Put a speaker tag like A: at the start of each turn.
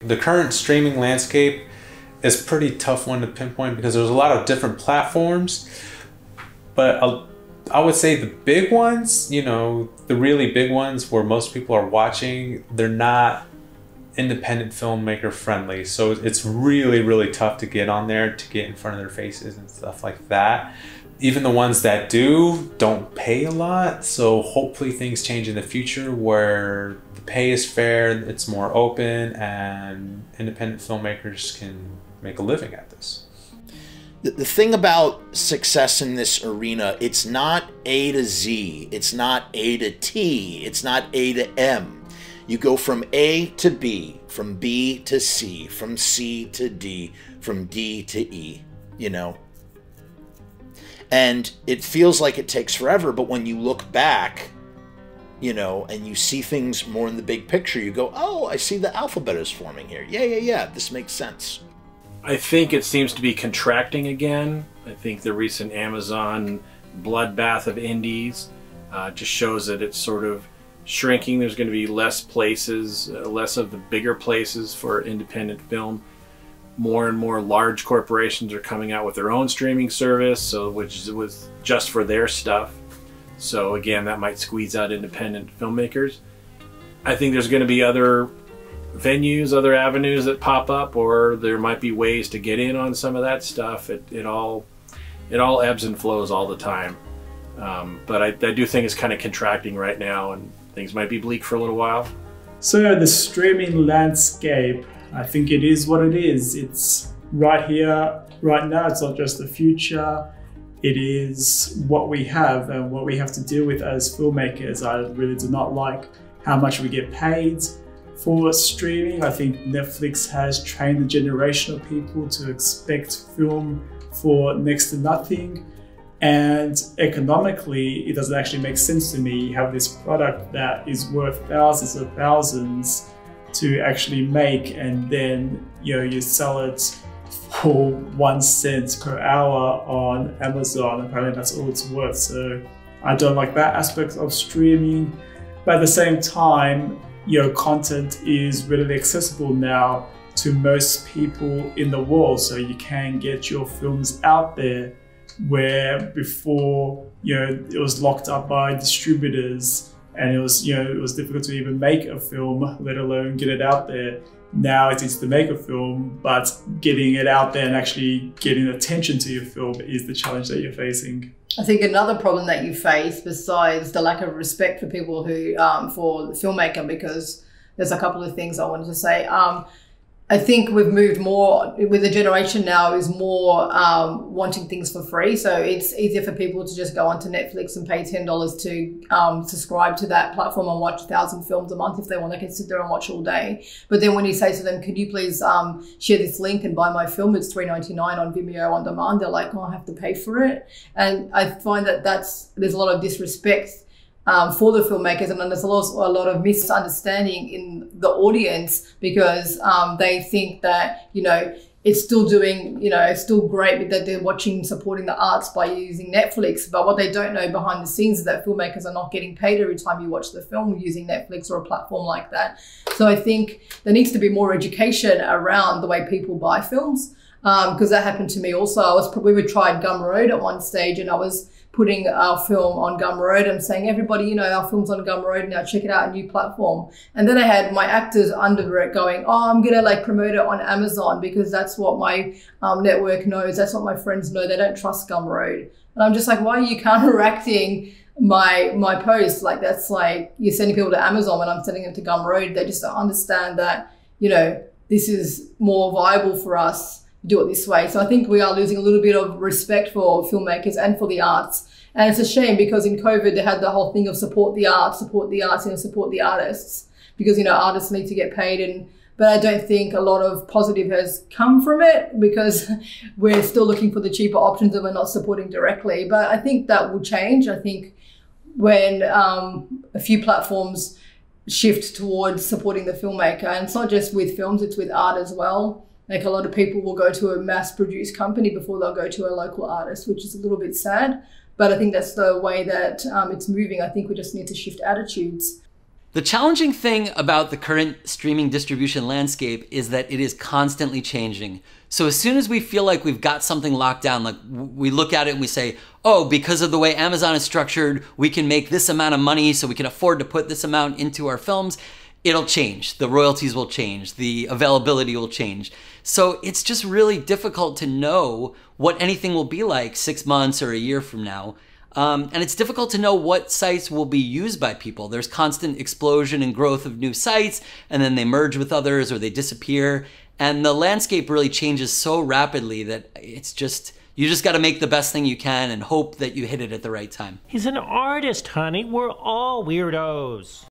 A: The current streaming landscape is a pretty tough one to pinpoint because there's a lot of different platforms, but I would say the big ones, you know, the really big ones where most people are watching, they're not independent filmmaker friendly. So it's really, really tough to get on there, to get in front of their faces and stuff like that. Even the ones that don't pay a lot. So hopefully things change in the future where the pay is fair, it's more open, and independent filmmakers can make a living at this.
B: The thing about success in this arena, it's not A to Z, it's not A to T, it's not A to M. You go from A to B, from B to C, from C to D, from D to E, you know? And it feels like it takes forever, but when you look back, you know, and you see things more in the big picture, you go, oh, I see the alphabet is forming here. Yeah, this makes sense.
C: I think it seems to be contracting again. I think the recent Amazon bloodbath of indies just shows that it's sort of shrinking. There's going to be less places, less of the bigger places for independent film. More and more large corporations are coming out with their own streaming service, so which was just for their stuff. So again, that might squeeze out independent filmmakers. I think there's going to be other venues, other avenues that pop up, or there might be ways to get in on some of that stuff. It all ebbs and flows all the time. But I do think it's kind of contracting right now, and things might be bleak for a little while.
D: So the streaming landscape, I think it is what it is. It's right here, right now. It's not just the future. It is what we have and what we have to deal with as filmmakers. I really do not like how much we get paid for streaming. I think Netflix has trained a generation of people to expect film for next to nothing. And economically, it doesn't actually make sense to me. You have this product that is worth thousands of thousands to actually make, and then you sell it for 1 cent per hour on Amazon. Apparently that's all it's worth. So I don't like that aspect of streaming. But at the same time, content is readily accessible now to most people in the world. So you can get your films out there, where before, it was locked up by distributors, and it was difficult to even make a film, let alone get it out there. Now it's easy to make a film, but getting it out there and actually getting attention to your film is the challenge that you're facing.
E: I think another problem that you face, besides the lack of respect for people who, for the filmmaker, because there's a couple of things I wanted to say. I think we've moved more with the generation now is more wanting things for free. So it's easier for people to just go onto Netflix and pay $10 to subscribe to that platform and watch 1,000 films a month if they want. They can sit there and watch all day. But then when you say to them, could you please share this link and buy my film? It's $3.99 on Vimeo on demand. They're like, oh, I have to pay for it. And I find that there's a lot of disrespect for the filmmakers, and then there's also a lot of misunderstanding in the audience, because they think that it's still doing it's still great, but that they're supporting the arts by using Netflix. But what they don't know behind the scenes is that filmmakers are not getting paid every time you watch the film using Netflix or a platform like that. So I think there needs to be more education around the way people buy films, because that happened to me also. We tried Gumroad at one stage, and I was putting our film on Gumroad and saying, everybody, our film's on Gumroad now, check it out, a new platform. And then I had my actors under it going, oh, I'm gonna promote it on Amazon because that's what my network knows, that's what my friends know, they don't trust Gumroad. And I'm just like, why are you counteracting my post? That's like you're sending people to Amazon when I'm sending them to Gumroad. They just don't understand that, this is more viable for us. Do it this way. So I think we are losing a little bit of respect for filmmakers and for the arts. And it's a shame, because in COVID they had the whole thing of support the arts, support the artists, because artists need to get paid. But I don't think a lot of positive has come from it, because we're still looking for the cheaper options and we're not supporting directly. But I think that will change. I think when a few platforms shift towards supporting the filmmaker, and it's not just with films, it's with art as well. Like, a lot of people will go to a mass-produced company before they'll go to a local artist, which is a little bit sad. But I think that's the way that it's moving. I think we just need to shift attitudes.
F: The challenging thing about the current streaming distribution landscape is that it is constantly changing. So as soon as we feel like we've got something locked down, like we look at it and we say, oh, because of the way Amazon is structured, we can make this amount of money, so we can afford to put this amount into our films, it'll change. The royalties will change. The availability will change. So it's just really difficult to know what anything will be like 6 months or a year from now. And it's difficult to know what sites will be used by people. There's constant explosion and growth of new sites, and then they merge with others or they disappear. And the landscape really changes so rapidly that it's just, you just got to make the best thing you can and hope that you hit it at the right time.
G: He's an artist, honey. We're all weirdos.